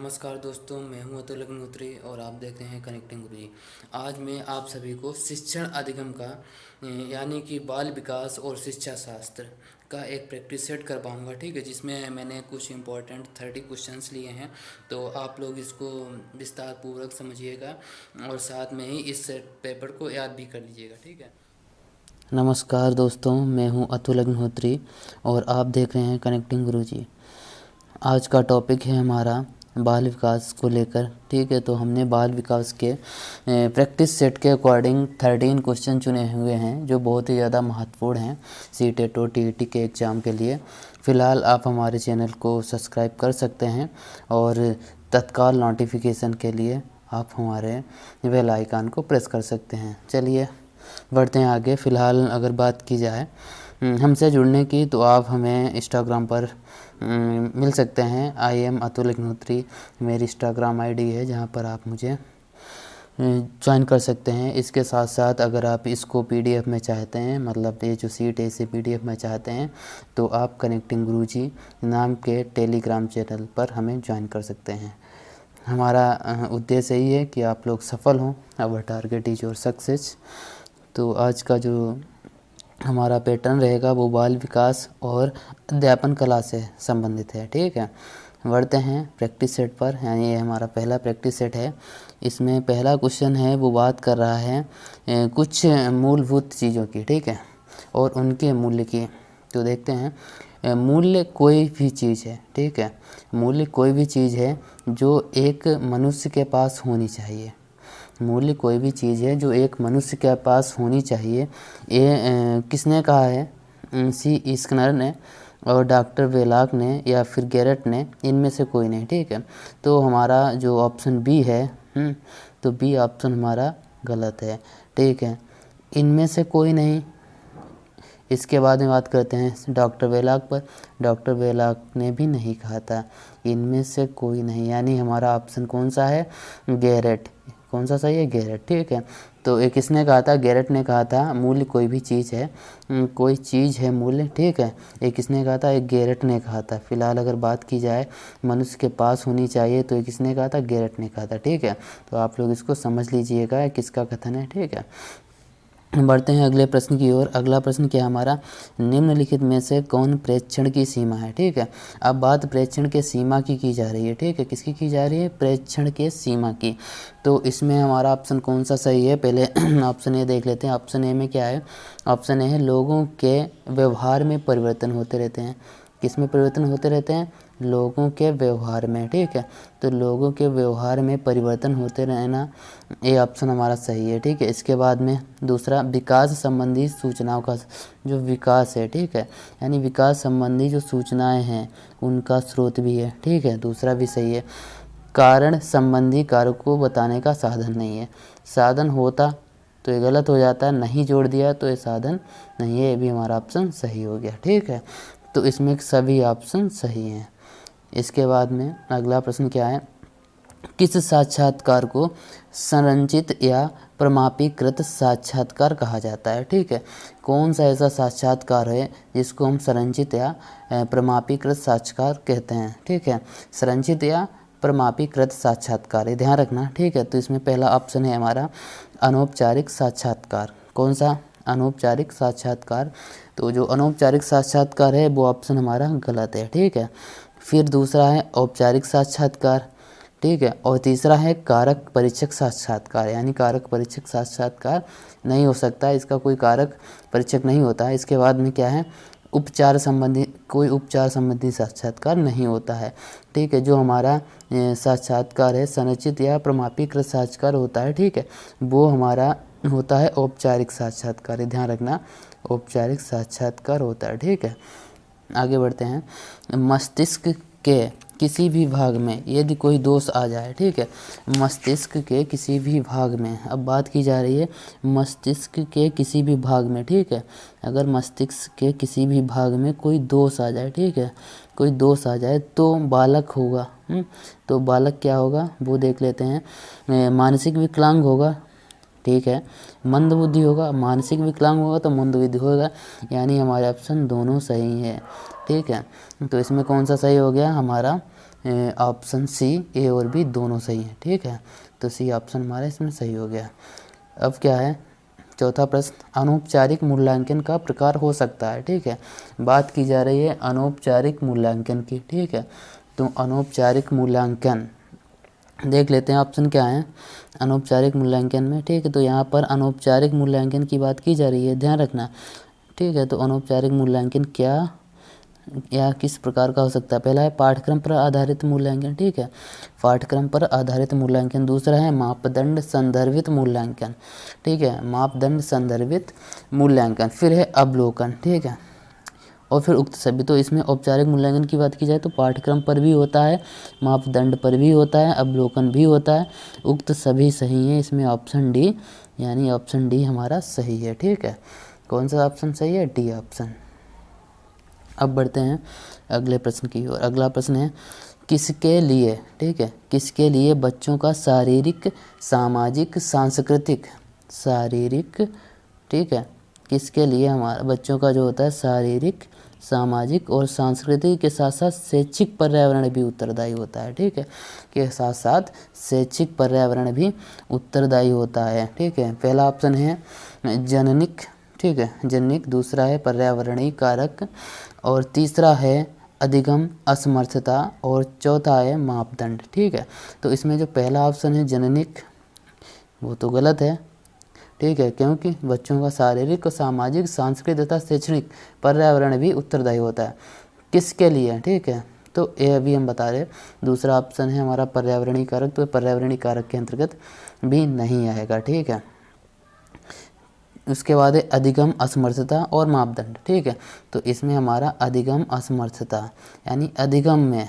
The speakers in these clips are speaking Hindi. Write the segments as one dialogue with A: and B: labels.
A: नमस्कार दोस्तों, मैं हूं अतुल अग्निहोत्री और आप देख रहे हैं कनेक्टिंग गुरुजी। आज मैं आप सभी को शिक्षण अधिगम का यानी कि बाल विकास और शिक्षा शास्त्र का एक प्रैक्टिस सेट कर पाऊँगा, ठीक है, जिसमें मैंने कुछ इंपॉर्टेंट 30 क्वेश्चंस लिए हैं। तो आप लोग इसको विस्तार पूर्वक समझिएगा और साथ में ही इस पेपर को याद भी कर लीजिएगा, ठीक है। नमस्कार दोस्तों, मैं हूं अतुल अग्निहोत्री और आप देख रहे हैं कनेक्टिंग गुरुजी। आज का टॉपिक है हमारा बाल विकास को लेकर, ठीक है। तो हमने बाल विकास के प्रैक्टिस सेट के अकॉर्डिंग 13 क्वेश्चन चुने हुए हैं जो बहुत ही ज़्यादा महत्वपूर्ण हैं सीटेट और टीईटी के एग्ज़ाम के लिए। फ़िलहाल आप हमारे चैनल को सब्सक्राइब कर सकते हैं और तत्काल नोटिफिकेशन के लिए आप हमारे बेल आइकन को प्रेस कर सकते हैं। चलिए बढ़ते हैं आगे। फ़िलहाल अगर बात की जाए हमसे जुड़ने की, तो आप हमें इंस्टाग्राम पर मिल सकते हैं। IM अतुल अग्निहोत्री मेरी इंस्टाग्राम आईडी है, जहां पर आप मुझे ज्वाइन कर सकते हैं। इसके साथ साथ अगर आप इसको PDF में चाहते हैं, मतलब ये जो सीट है इसे PDF में चाहते हैं, तो आप कनेक्टिंग गुरुजी नाम के टेलीग्राम चैनल पर हमें ज्वाइन कर सकते हैं। हमारा उद्देश्य यही है कि आप लोग सफल हों। Our target is your success. तो आज का जो हमारा पैटर्न रहेगा वो बाल विकास और अध्यापन कला से संबंधित है, ठीक है। बढ़ते हैं प्रैक्टिस सेट पर, यानी ये हमारा पहला प्रैक्टिस सेट है। इसमें पहला क्वेश्चन है वो बात कर रहा है कुछ मूलभूत चीज़ों की, ठीक है, और उनके मूल्य की। तो देखते हैं मूल्य कोई भी चीज़ है, ठीक है। मूल्य कोई भी चीज़ है जो एक मनुष्य के पास होनी चाहिए। मूल्य कोई भी चीज़ है जो एक मनुष्य के पास होनी चाहिए। ये किसने कहा है? C स्किनर ने और डॉक्टर वेलाक ने या फिर गैरेट ने, इनमें से कोई नहीं, ठीक है। तो हमारा जो ऑप्शन बी है, तो बी ऑप्शन हमारा गलत है, ठीक है। इनमें से कोई नहीं। इसके बाद में बात करते हैं डॉक्टर वेलाक पर। डॉक्टर वेलाक ने भी नहीं कहा था। इनमें से कोई नहीं, यानी हमारा ऑप्शन कौन सा है? गैरेट। कौन सा सही है? गैरेट, ठीक है। तो एक किसने कहा था? गैरेट ने कहा था मूल्य कोई भी चीज़ है, कोई चीज़ है मूल्य, ठीक है। एक किसने कहा था? एक गैरेट ने कहा था। फिलहाल अगर बात की जाए मनुष्य के पास होनी चाहिए, तो एक किसने कहा था? गैरेट ने कहा था, ठीक है। तो आप लोग इसको समझ लीजिएगा किसका कथन है, ठीक है। बढ़ते हैं अगले प्रश्न की ओर। अगला प्रश्न क्या हमारा? निम्नलिखित में से कौन प्रेक्षण की सीमा है, ठीक है। अब बात प्रेक्षण के सीमा की जा रही है, ठीक है। किसकी की जा रही है? प्रेक्षण के सीमा की। तो इसमें हमारा ऑप्शन कौन सा सही है? पहले ऑप्शन ए देख लेते हैं। ऑप्शन ए में क्या है? ऑप्शन ए है लोगों के व्यवहार में परिवर्तन होते रहते हैं। किस में परिवर्तन होते रहते हैं? लोगों के व्यवहार में, ठीक है। तो लोगों के व्यवहार में परिवर्तन होते रहना, ये ऑप्शन हमारा सही है, ठीक है। इसके बाद में दूसरा, विकास संबंधी सूचनाओं का जो विकास है, ठीक है, यानी विकास संबंधी जो सूचनाएं हैं उनका स्रोत भी है, ठीक है, दूसरा भी सही है। कारण संबंधी कारक को बताने का साधन नहीं है। साधन होता तो ये गलत हो जाता है, नहीं जोड़ दिया तो ये साधन नहीं है, ये भी हमारा ऑप्शन सही हो गया, ठीक है। तो इसमें सभी ऑप्शन सही हैं। इसके बाद में अगला प्रश्न क्या है? किस साक्षात्कार को संरचित या प्रमापीकृत साक्षात्कार कहा जाता है, ठीक है। कौन सा ऐसा साक्षात्कार है जिसको हम संरचित या प्रमापीकृत साक्षात्कार कहते हैं, ठीक है। संरचित या प्रमापीकृत साक्षात्कार, ये ध्यान रखना, ठीक है। तो इसमें पहला ऑप्शन है हमारा अनौपचारिक साक्षात्कार। कौन सा? अनौपचारिक साक्षात्कार। तो जो अनौपचारिक साक्षात्कार है वो ऑप्शन हमारा गलत है, ठीक है। फिर दूसरा है औपचारिक साक्षात्कार, ठीक है। और तीसरा है कारक परीक्षक साक्षात्कार, यानी कारक परीक्षक साक्षात्कार नहीं हो सकता, इसका कोई कारक परीक्षक नहीं होता है। इसके बाद में क्या है? उपचार संबंधी, कोई उपचार संबंधी साक्षात्कार नहीं होता है, ठीक है। जो हमारा साक्षात्कार है संरचित या प्रमापीकृत साक्षात्कार होता है, ठीक है, वो हमारा होता है औपचारिक साक्षात्कार, ध्यान रखना, औपचारिक साक्षात्कार होता है, ठीक है। आगे बढ़ते हैं। मस्तिष्क के किसी भी भाग में यदि कोई दोष आ जाए, ठीक है, मस्तिष्क के किसी भी भाग में, अब बात की जा रही है मस्तिष्क के किसी भी भाग में, ठीक है। अगर मस्तिष्क के किसी भी भाग में कोई दोष आ जाए, ठीक है, कोई दोष आ जाए तो बालक होगा। तो बालक क्या होगा वो देख लेते हैं। मानसिक विकलांग होगा, ठीक है, मंदबुद्धि होगा, मानसिक विकलांग होगा तो मंदबुद्धि होगा, यानी हमारे ऑप्शन दोनों सही है, ठीक है। तो इसमें कौन सा सही हो गया? हमारा ऑप्शन सी, ए और बी दोनों सही है। ठीक है, तो सी ऑप्शन हमारा इसमें सही हो गया। अब क्या है, चौथा प्रश्न, अनौपचारिक मूल्यांकन का प्रकार हो सकता है। ठीक है, बात की जा रही है अनौपचारिक मूल्यांकन की। ठीक है, तो अनौपचारिक मूल्यांकन देख लेते हैं ऑप्शन क्या है अनौपचारिक मूल्यांकन में। ठीक है, तो यहाँ पर अनौपचारिक मूल्यांकन की बात की जा रही है, ध्यान रखना। ठीक है, तो अनौपचारिक मूल्यांकन क्या या किस प्रकार का हो सकता है। पहला है पाठ्यक्रम पर आधारित मूल्यांकन। ठीक है, पाठ्यक्रम पर आधारित मूल्यांकन। दूसरा है मापदंड संदर्भित मूल्यांकन। ठीक है, मापदंड संदर्भित मूल्यांकन। फिर है अवलोकन। ठीक है, और फिर उक्त सभी। तो इसमें औपचारिक मूल्यांकन की बात की जाए तो पाठ्यक्रम पर भी होता है, मापदंड पर भी होता है, अवलोकन भी होता है, उक्त सभी सही है। इसमें ऑप्शन डी, यानी ऑप्शन डी हमारा सही है। ठीक है, कौन सा ऑप्शन सही है, डी ऑप्शन। अब बढ़ते हैं अगले प्रश्न की ओर। अगला प्रश्न है किसके लिए। ठीक है, किसके लिए बच्चों का शारीरिक, सामाजिक, सांस्कृतिक, शारीरिक, ठीक है, किसके लिए हमारा बच्चों का जो होता है शारीरिक, सामाजिक और सांस्कृतिक के साथ साथ शैक्षिक पर्यावरण भी उत्तरदायी होता है। ठीक है, के साथ साथ शैक्षिक पर्यावरण भी उत्तरदायी होता है। ठीक है, पहला ऑप्शन है जननिक। ठीक है, जननिक। दूसरा है पर्यावरणीय कारक, और तीसरा है अधिगम असमर्थता, और चौथा है मापदंड। ठीक है, तो इसमें जो पहला ऑप्शन है जननिक वो तो गलत है। ठीक है, क्योंकि बच्चों का शारीरिक और सामाजिक, सांस्कृतिक तथा शैक्षणिक पर्यावरण भी उत्तरदायी होता है। किसके लिए। ठीक है, तो ये अभी हम बता रहे। दूसरा ऑप्शन है हमारा पर्यावरणीय कारक, तो पर्यावरणीय कारक के अंतर्गत भी नहीं आएगा। ठीक है, उसके बाद है अधिगम असमर्थता और मापदंड। ठीक है, तो इसमें हमारा अधिगम असमर्थता यानी अधिगम में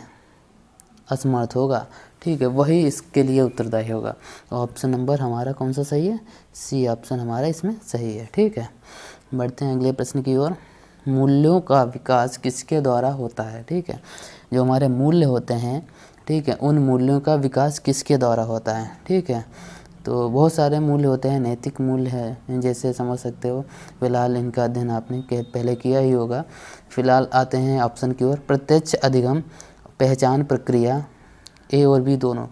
A: असमर्थ होगा। ठीक है, वही इसके लिए उत्तरदायी होगा। तो ऑप्शन नंबर हमारा कौन सा सही है, सी ऑप्शन हमारा इसमें सही है। ठीक है, बढ़ते हैं अगले प्रश्न की ओर। मूल्यों का विकास किसके द्वारा होता है। ठीक है, जो हमारे मूल्य होते हैं, ठीक है, उन मूल्यों का विकास किसके द्वारा होता है। ठीक है, तो बहुत सारे मूल्य होते हैं। नैतिक मूल्य है, जैसे समझ सकते हो, फिलहाल इनका अध्ययन आपने पहले किया ही होगा। फिलहाल आते हैं ऑप्शन की ओर। प्रत्यक्ष अधिगम, पहचान प्रक्रिया, ए और बी दोनों।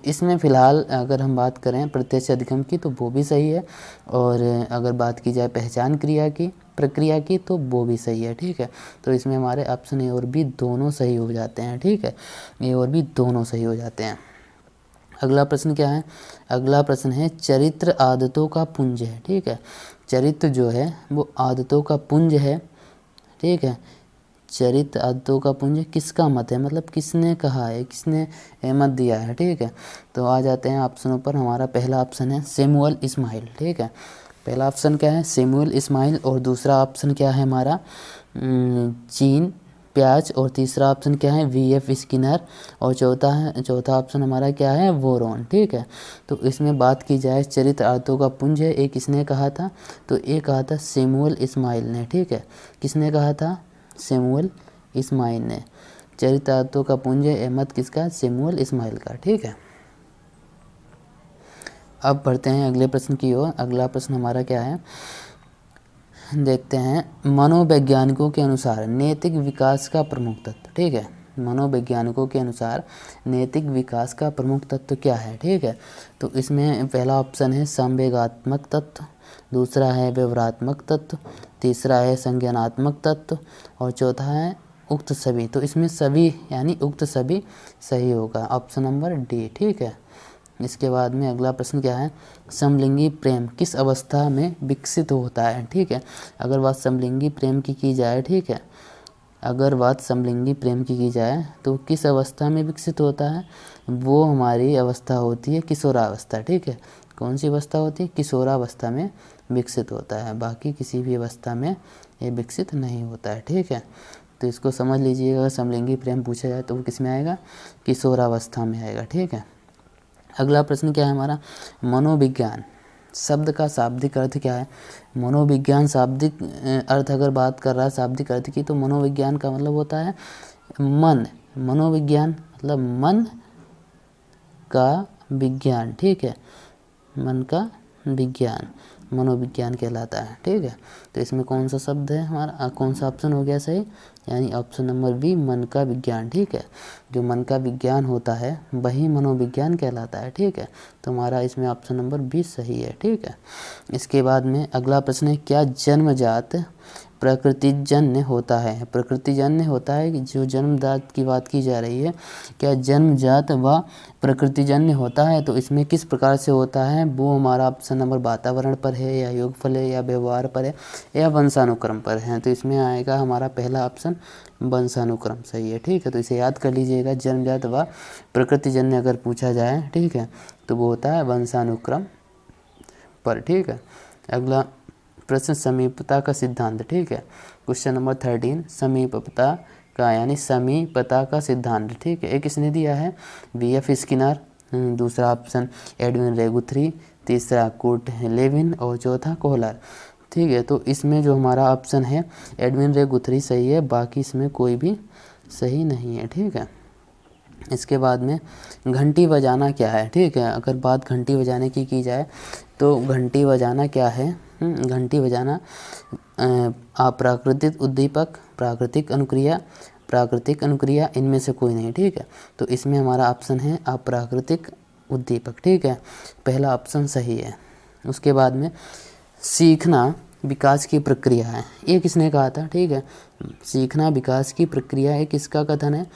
A: इसमें फ़िलहाल अगर हम बात करें प्रत्यक्ष अधिगम की तो वो भी सही है, और अगर बात की जाए पहचान क्रिया की, प्रक्रिया की, तो वो भी सही है। ठीक है, तो इसमें हमारे ऑप्शन ए और बी दोनों सही हो जाते हैं। ठीक है, ए और बी दोनों सही हो जाते हैं। अगला प्रश्न क्या है, अगला प्रश्न है चरित्र आदतों का पुंज है। ठीक है, चरित्र जो है वो आदतों का पुंज है। ठीक है, चरित्र आदतों का पुंज किसका मत है, मतलब किसने कहा है, किसने मत दिया है। ठीक है, तो आ जाते हैं ऑप्शनों पर। हमारा पहला ऑप्शन है सैमुअल इस्माइल। ठीक है, पहला ऑप्शन क्या है, सैमुअल इस्माइल, और दूसरा ऑप्शन क्या है हमारा जीन प्याज, और तीसरा ऑप्शन क्या है वी.एफ. स्किनर, और चौथा ऑप्शन हमारा क्या है वोरोन। ठीक है, तो इसमें बात की जाए चरित्र आदतों का पुंज है, एक किसने कहा था, तो ये कहा था सैमुअल इस्माइल ने। ठीक है, किसने कहा था, सैमुअल इस्माइल ने। चरित्र आदतों का पुंज है, मत किसका, सैमुअल इस्माइल का। ठीक है, अब बढ़ते हैं अगले प्रश्न की ओर। अगला प्रश्न हमारा क्या है, देखते हैं। मनोवैज्ञानिकों के अनुसार नैतिक विकास का प्रमुख तत्व। ठीक है, मनोवैज्ञानिकों के अनुसार नैतिक विकास का प्रमुख तत्व क्या है। ठीक है, तो इसमें पहला ऑप्शन है संवेगात्मक तत्व, दूसरा है व्यवहारात्मक तत्व, तीसरा है संज्ञानात्मक तत्व, और चौथा है उक्त सभी। तो इसमें सभी यानी उक्त सभी सही होगा, ऑप्शन नंबर डी। ठीक है, इसके बाद में अगला प्रश्न क्या है, समलिंगी प्रेम किस अवस्था में विकसित होता है। ठीक है, अगर बात समलिंगी प्रेम की जाए, ठीक है, अगर बात समलिंगी प्रेम की जाए तो किस अवस्था में विकसित होता है, वो हमारी अवस्था होती है किशोरावस्था। ठीक है, कौन सी अवस्था होती है, किशोरावस्था में विकसित होता है, बाकी किसी भी अवस्था में ये विकसित नहीं होता है। ठीक है, तो इसको समझ लीजिएगा, अगर समलिंगी प्रेम पूछा जाए तो वो किस में आएगा, किशोरावस्था में आएगा। ठीक है, अगला प्रश्न क्या है हमारा, मनोविज्ञान शब्द का शाब्दिक अर्थ क्या है। मनोविज्ञान शाब्दिक अर्थ अगर बात कर रहा है शाब्दिक अर्थ की, तो मनोविज्ञान का मतलब होता है मन। मनोविज्ञान मतलब मन का विज्ञान। ठीक है, मन का विज्ञान मनोविज्ञान कहलाता है। ठीक है, तो इसमें कौन सा शब्द है हमारा, कौन सा ऑप्शन हो गया सही, यानी ऑप्शन नंबर बी मन का विज्ञान। ठीक है, जो मन का विज्ञान होता है वही मनोविज्ञान कहलाता है। ठीक है, तो हमारा इसमें ऑप्शन नंबर बी सही है। ठीक है, इसके बाद में अगला प्रश्न है, क्या जन्मजात प्रकृतिजन्य होता है? प्रकृतिजन्य होता है कि जो जन्मजात की बात की जा रही है, क्या जन्मजात व प्रकृतिजन्य होता है? तो इसमें किस प्रकार से होता है वो हमारा ऑप्शन नंबर वातावरण पर है, या योगफल है, या व्यवहार पर है, या वंशानुक्रम पर है। तो इसमें आएगा हमारा पहला ऑप्शन वंशानुक्रम सही है। ठीक है, तो इसे याद कर लीजिएगा, जन्मजात व प्रकृतिजन्य अगर पूछा जाए, ठीक है, तो वो होता है वंशानुक्रम पर। ठीक है, अगला प्रश्न समीपता का सिद्धांत। ठीक है, क्वेश्चन नंबर 13 समीपता का यानी समीपता का सिद्धांत। ठीक है, एक किसने दिया है, वी.एफ. स्किनर, दूसरा ऑप्शन एडविन रे गुथरी, तीसरा कुर्ट लेविन और चौथा कोहलर। ठीक है, तो इसमें जो हमारा ऑप्शन है एडविन रे गुथरी सही है, बाकी इसमें कोई भी सही नहीं है। ठीक है, इसके बाद में घंटी बजाना क्या है? ठीक है, अगर बात घंटी बजाने की जाए तो घंटी बजाना क्या है? घंटी बजाना अप्राकृतिक उद्दीपक, प्राकृतिक अनुक्रिया इनमें से कोई नहीं। ठीक है, तो इसमें हमारा ऑप्शन है अप्राकृतिक उद्दीपक। ठीक है, पहला ऑप्शन सही है। उसके बाद में सीखना विकास की प्रक्रिया है, ये किसने कहा था? ठीक है, सीखना विकास की प्रक्रिया है, किसका कथन है?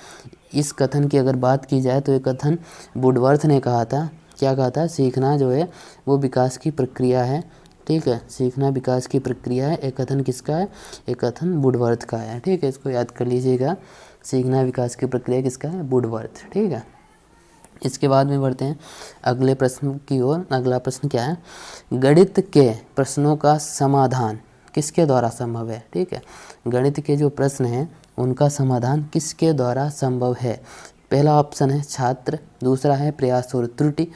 A: इस कथन की अगर बात की जाए तो ये कथन वुडवर्थ ने कहा था। क्या कहा था? सीखना जो है वो विकास की प्रक्रिया है। ठीक है, सीखना विकास की प्रक्रिया है, एक कथन किसका है? एक कथन वुडवर्थ का है। ठीक है, इसको याद कर लीजिएगा, सीखना विकास की प्रक्रिया किसका है? वुडवर्थ। ठीक है, इसके बाद में बढ़ते हैं अगले प्रश्न की ओर। अगला प्रश्न क्या है? गणित के प्रश्नों का समाधान किसके द्वारा संभव है? ठीक है, गणित के जो प्रश्न हैं उनका समाधान किसके द्वारा संभव है? पहला ऑप्शन है छात्र, दूसरा है प्रयास और त्रुटि,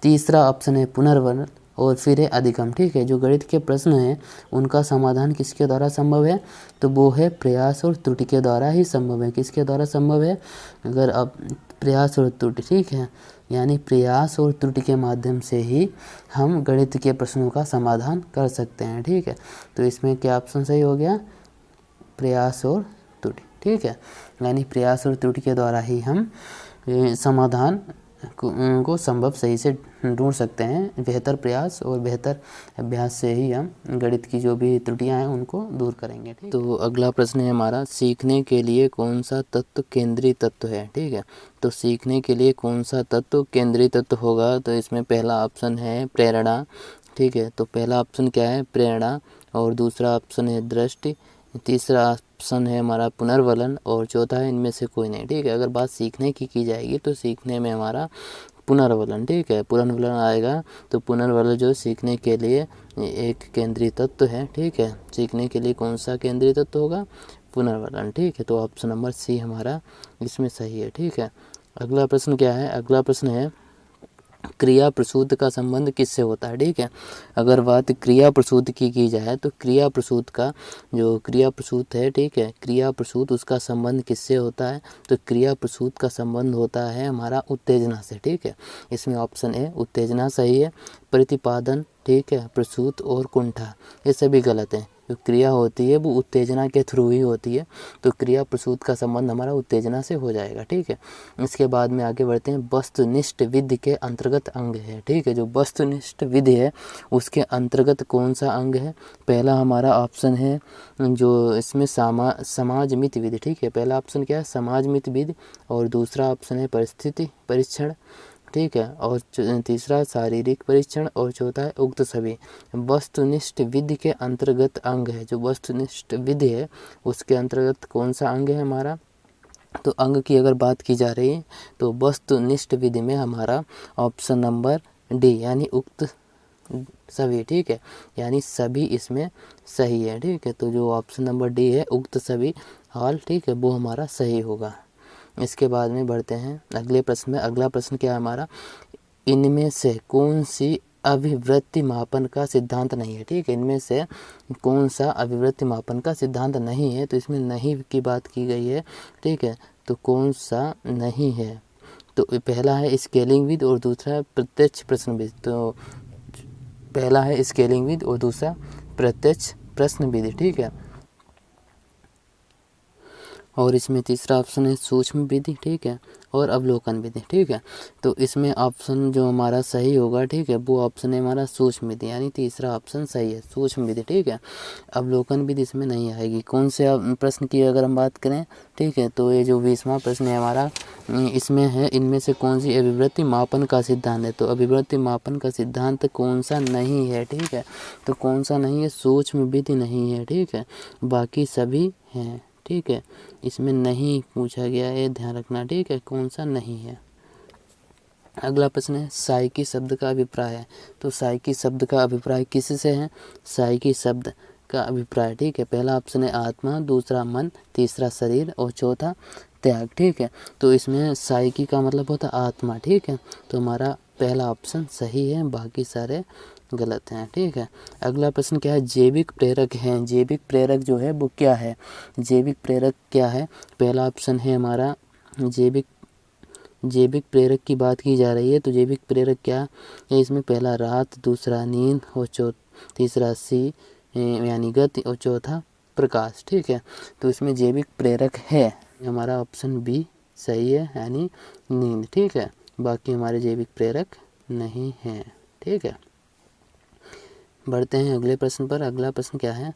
A: तीसरा ऑप्शन है पुनर्वर्ण और फिर है अधिगम। ठीक है, जो गणित के प्रश्न हैं उनका समाधान किसके द्वारा संभव है? तो वो है प्रयास और त्रुटि के द्वारा ही संभव है। किसके द्वारा संभव है? अगर अब प्रयास और त्रुटि, ठीक है, यानी प्रयास और त्रुटि के माध्यम से ही हम गणित के प्रश्नों का समाधान कर सकते हैं। ठीक है, तो इसमें क्या ऑप्शन सही हो गया? प्रयास और त्रुटि। ठीक है, यानी प्रयास और त्रुटि के द्वारा ही हम समाधान को संभव सही से ढूंढ सकते हैं। बेहतर प्रयास और बेहतर अभ्यास से ही हम गणित की जो भी त्रुटियां हैं उनको दूर करेंगे। ठीक, तो अगला प्रश्न है हमारा, सीखने के लिए कौन सा तत्व केंद्रीय तत्व है? ठीक है, तो सीखने के लिए कौन सा तत्व केंद्रीय तत्व होगा? तो इसमें पहला ऑप्शन है प्रेरणा। ठीक है, तो पहला ऑप्शन क्या है? प्रेरणा, और दूसरा ऑप्शन है दृष्टि, तीसरा ऑप्शन है हमारा पुनर्वलन और चौथा है इनमें से कोई नहीं। ठीक है, अगर बात सीखने की जाएगी तो सीखने में हमारा पुनर्वलन। ठीक है, पुनर्वलन आएगा, तो पुनर्वलन जो सीखने के लिए एक केंद्रीय तत्व है। ठीक है, सीखने के लिए कौन सा केंद्रीय तत्व होगा? पुनर्वलन। ठीक है, तो ऑप्शन नंबर सी हमारा इसमें सही है। ठीक है, अगला प्रश्न क्या है? अगला प्रश्न है क्रिया प्रसूत का संबंध किससे होता है? ठीक है, अगर बात क्रिया प्रसूत की जाए तो क्रिया प्रसूत का जो क्रिया प्रसूत है, ठीक है, क्रिया प्रसूत उसका संबंध किससे होता है? तो क्रिया प्रसूत का संबंध होता है हमारा उत्तेजना से। ठीक है, इसमें ऑप्शन ए उत्तेजना सही है, प्रतिपादन, ठीक है, प्रसूत और कुंठा ये सभी गलत हैं। जो क्रिया होती है वो उत्तेजना के थ्रू ही होती है, तो क्रिया प्रसूत का संबंध हमारा उत्तेजना से हो जाएगा। ठीक है, इसके बाद में आगे बढ़ते हैं, वस्तुनिष्ठ विधि के अंतर्गत अंग है। ठीक है, जो वस्तुनिष्ठ विधि है उसके अंतर्गत कौन सा अंग है? पहला हमारा ऑप्शन है जो इसमें समाजमित विधि। ठीक है, पहला ऑप्शन क्या है? समाजमित विधि, और दूसरा ऑप्शन है परिस्थिति परीक्षण। ठीक है, और तीसरा शारीरिक परीक्षण, और चौथा है उक्त सभी। वस्तुनिष्ठ विधि के अंतर्गत अंग है, जो वस्तुनिष्ठ विधि है उसके अंतर्गत कौन सा अंग है हमारा? तो अंग की अगर बात की जा रही है तो वस्तुनिष्ठ विधि में हमारा ऑप्शन नंबर डी यानी उक्त सभी। ठीक है, यानी सभी इसमें सही है। ठीक है, तो जो ऑप्शन नंबर डी है उक्त सभी हाल, ठीक है, वो हमारा सही होगा। इसके बाद में बढ़ते हैं अगले प्रश्न में। अगला प्रश्न क्या है हमारा? इनमें से कौन सी अभिवृत्ति मापन का सिद्धांत नहीं है? ठीक है, इनमें से कौन सा अभिवृत्ति मापन का सिद्धांत नहीं है? तो इसमें नहीं की बात की गई है। ठीक है, तो कौन सा नहीं है? तो पहला है स्केलिंग विधि और दूसरा है प्रत्यक्ष प्रश्न विधि। तो पहला है स्केलिंग विधि और दूसरा प्रत्यक्ष प्रश्न विधि। ठीक है, और इसमें तीसरा ऑप्शन है सूक्ष्म विधि, ठीक है, और अवलोकन विधि, ठीक है। तो इसमें ऑप्शन जो हमारा सही होगा, ठीक है, वो ऑप्शन है हमारा सूक्ष्म विधि, यानी तीसरा ऑप्शन सही है, सूक्ष्म विधि, ठीक है। अवलोकन विधि इसमें नहीं आएगी। कौन से प्रश्न की अगर हम बात करें, ठीक है, तो ये जो 20वां प्रश्न है हमारा, इसमें है इनमें से कौन सी अभिवृत्ति मापन का सिद्धांत है। तो अभिवृत्ति मापन का सिद्धांत कौन सा नहीं है, ठीक है, तो कौन सा नहीं है, सूक्ष्म विधि नहीं है, ठीक है, बाकी सभी हैं, ठीक है। इसमें नहीं पूछा गया है, ध्यान रखना, ठीक है, कौन सा नहीं है। अगला प्रश्न है साइकी शब्द का अभिप्राय है। तो साइकी शब्द का अभिप्राय किससे है, साइकी शब्द का अभिप्राय, ठीक है, पहला ऑप्शन है आत्मा, दूसरा मन, तीसरा शरीर और चौथा त्याग, ठीक है। तो इसमें साइकी का मतलब होता है आत्मा, ठीक है, तो हमारा पहला ऑप्शन सही है, बाकी सारे गलत हैं, ठीक है। अगला प्रश्न क्या है, जैविक प्रेरक हैं। जैविक प्रेरक जो है वो क्या है, जैविक प्रेरक क्या है, पहला ऑप्शन है हमारा जैविक प्रेरक की बात की जा रही है। तो जैविक प्रेरक क्या है, इसमें पहला रात, दूसरा नींद और तीसरा सी यानी गति और चौथा प्रकाश, ठीक है। तो इसमें जैविक प्रेरक है, हमारा ऑप्शन बी सही है, यानी नींद, ठीक है, बाकी हमारे जैविक प्रेरक नहीं हैं, ठीक है। बढ़ते हैं अगले प्रश्न पर। अगला प्रश्न क्या है,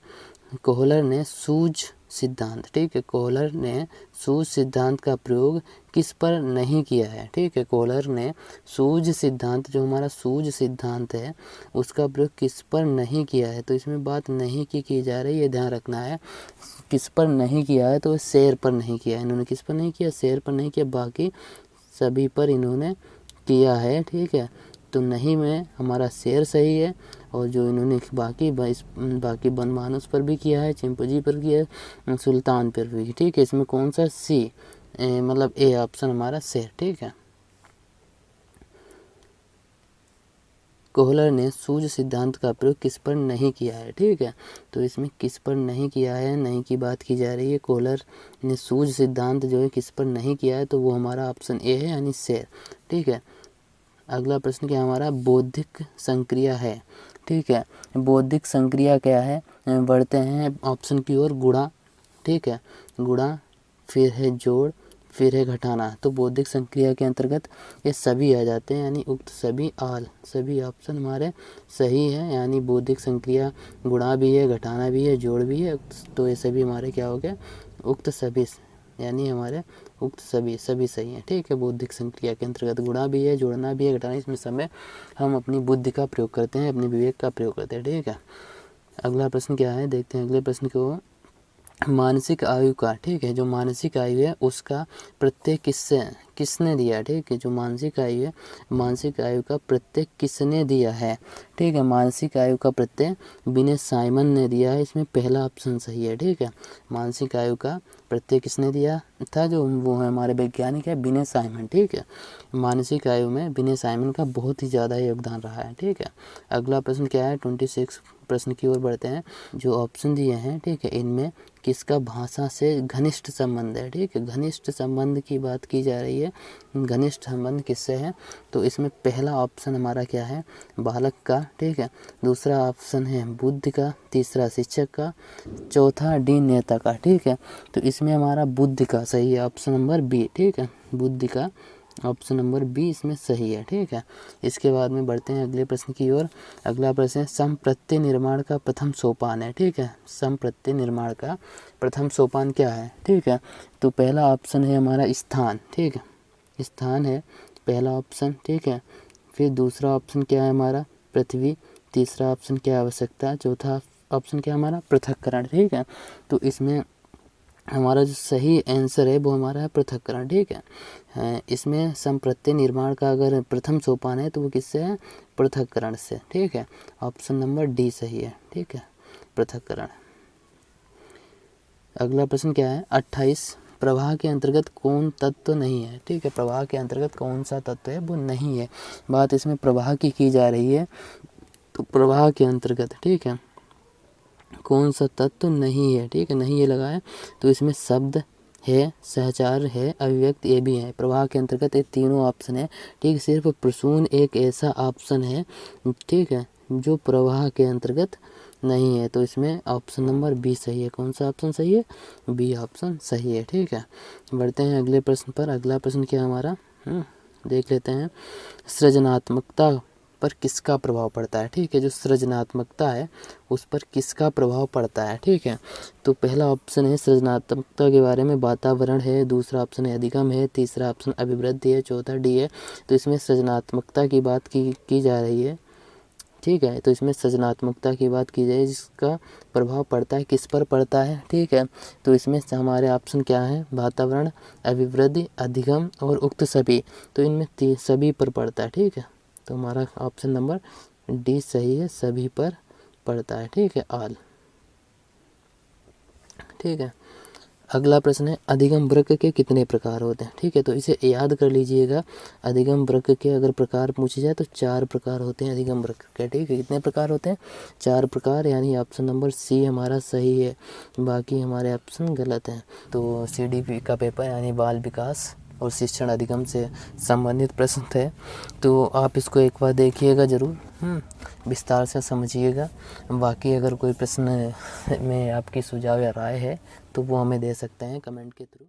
A: कोहलर ने सूझ सिद्धांत, ठीक है, कोहलर ने सूझ सिद्धांत का प्रयोग किस पर नहीं किया है, ठीक है, कोहलर ने सूझ सिद्धांत, जो हमारा सूझ सिद्धांत है उसका प्रयोग किस पर नहीं किया है। तो इसमें बात नहीं की जा रही है, ध्यान रखना है, किस पर नहीं किया है, तो शेर पर नहीं किया है इन्होंने, किस पर नहीं किया, शेर पर नहीं किया, बाकी सभी पर इन्होंने किया है, ठीक है। तो नहीं में हमारा शेर सही है, और जो इन्होंने बाकी बनमानुस पर भी किया है, चिंपैंजी पर किया है, सुल्तान पर भी, ठीक है। इसमें कौन सा सी मतलब ए ऑप्शन हमारा शेर, ठीक है। कोहलर ने सूझ सिद्धांत का प्रयोग किस पर नहीं किया है, ठीक है। तो इसमें किस पर नहीं किया है, नहीं की बात की जा रही है। कोहलर ने सूझ सिद्धांत जो है किस पर नहीं किया है, तो वो हमारा ऑप्शन ए है, यानी शेर, ठीक है। अगला प्रश्न क्या हमारा, बौद्धिक संक्रिया है, ठीक है, बौद्धिक संक्रिया क्या है, बढ़ते हैं ऑप्शन की ओर, गुणा, ठीक है, गुणा, फिर है जोड़, फिर है घटाना। तो बौद्धिक संक्रिया के अंतर्गत ये सभी आ जाते हैं, यानी उक्त सभी सभी ऑप्शन हमारे सही है, यानी बौद्धिक संक्रिया गुणा भी है, घटाना भी है, जोड़ भी है, तो ये सभी हमारे क्या हो गए, उक्त सभी, यानी हमारे उक्त सभी सही हैं, ठीक है। बौद्धिक संक्रिया के अंतर्गत गुणा भी है, जोड़ना भी है, घटाना, इसमें समय हम अपनी बुद्धि का प्रयोग करते हैं, अपने विवेक का प्रयोग करते हैं, ठीक है। अगला प्रश्न क्या है, देखते हैं अगले प्रश्न को, मानसिक आयु का, ठीक है, जो मानसिक आयु है उसका प्रत्यय किसने दिया, ठीक है, जो मानसिक आयु है, मानसिक आयु का प्रत्यय किसने दिया है, ठीक है, मानसिक आयु का प्रत्यय विनय साइमन ने दिया है, इसमें पहला ऑप्शन सही है, ठीक है। मानसिक आयु का प्रत्यय किसने दिया था, जो वो है हमारे वैज्ञानिक है विनय साइमन, ठीक है। मानसिक आयु में विनय साइमन का बहुत ही ज़्यादा योगदान रहा है, ठीक है। अगला प्रश्न क्या है, 26 प्रश्न की ओर बढ़ते हैं। जो ऑप्शन दिए हैं, ठीक है, इनमें किसका भाषा से घनिष्ठ संबंध है, ठीक है, घनिष्ठ संबंध की बात की जा रही है, घनिष्ठ संबंध किससे है, तो इसमें पहला ऑप्शन हमारा क्या है, बालक का, ठीक है, दूसरा ऑप्शन है बुद्ध का, तीसरा शिक्षक का, चौथा डी नेता का, ठीक है। तो इसमें हमारा बुद्ध का सही है, ऑप्शन नंबर बी, ठीक है, बुद्ध का ऑप्शन नंबर बी इसमें सही है, ठीक है। इसके बाद में बढ़ते हैं अगले प्रश्न की ओर। अगला प्रश्न है संप्रत्यय निर्माण का प्रथम सोपान है, ठीक है, संप्रत्यय निर्माण का प्रथम सोपान क्या है, ठीक है। तो पहला ऑप्शन है हमारा स्थान, ठीक है, स्थान है पहला ऑप्शन, ठीक है। फिर दूसरा ऑप्शन क्या है हमारा, पृथ्वी, तीसरा ऑप्शन क्या है, आवश्यकता, चौथा ऑप्शन क्या है हमारा, पृथक्करण, ठीक है। तो इसमें हमारा जो सही आंसर है वो हमारा है पृथक्करण, ठीक है। इसमें संप्रत्यय निर्माण का अगर प्रथम सोपान है तो वो किससे है, पृथक्करण से, ठीक है, ऑप्शन नंबर डी सही है, ठीक है, पृथक्करण। अगला प्रश्न क्या है, 28 प्रवाह के अंतर्गत कौन तत्व नहीं है, ठीक है, प्रवाह के अंतर्गत कौन सा तत्व है वो नहीं है, बात इसमें प्रवाह की जा रही है। तो प्रवाह के अंतर्गत, ठीक है, कौन सा तत्व नहीं है, ठीक है, नहीं ये लगा है, तो इसमें शब्द है, सहचार है, अभिव्यक्ति ये भी है। प्रवाह के अंतर्गत ये तीनों ऑप्शन है, ठीक, सिर्फ प्रसून एक ऐसा ऑप्शन है, ठीक है, जो प्रवाह के अंतर्गत नहीं है, तो इसमें ऑप्शन नंबर बी सही है। कौन सा ऑप्शन सही है? बी ऑप्शन सही है। ठीक है, बढ़ते हैं अगले प्रश्न पर। अगला प्रश्न क्या है हमारा, देख लेते हैं। सृजनात्मकता पर किसका प्रभाव पड़ता है? ठीक है, जो सृजनात्मकता है उस पर किसका प्रभाव पड़ता है? ठीक है, तो पहला ऑप्शन है सृजनात्मकता के बारे में वातावरण है, दूसरा ऑप्शन है अधिगम है, तीसरा ऑप्शन अभिवृद्धि है, चौथा डी है। तो इसमें सृजनात्मकता की बात की जा रही है। ठीक है, तो इसमें सृजनात्मकता की बात की जाए, जिसका प्रभाव पड़ता है किस पर पड़ता है? ठीक है, तो इसमें हमारे ऑप्शन क्या है? वातावरण, अभिवृद्धि, अधिगम और उक्त सभी। तो इनमें सभी पर पड़ता है। ठीक है, तो हमारा ऑप्शन नंबर डी सही है, सभी पर पड़ता है। ठीक है, ऑल। ठीक है, अगला प्रश्न है अधिगम वृक्क के कितने प्रकार होते हैं? ठीक है, तो इसे याद कर लीजिएगा। अधिगम वृक्क के अगर प्रकार पूछे जाए तो 4 प्रकार होते हैं अधिगम वृक्क के। ठीक है, कितने प्रकार होते हैं? 4 प्रकार, यानी ऑप्शन नंबर सी हमारा सही है, बाकी हमारे ऑप्शन गलत हैं। तो CDP का पेपर यानी बाल विकास और शिक्षण अधिगम से संबंधित प्रश्न थे, तो आप इसको एक बार देखिएगा ज़रूर, विस्तार से समझिएगा। बाकी अगर कोई प्रश्न में आपकी सुझाव या राय है तो वो हमें दे सकते हैं कमेंट के थ्रू।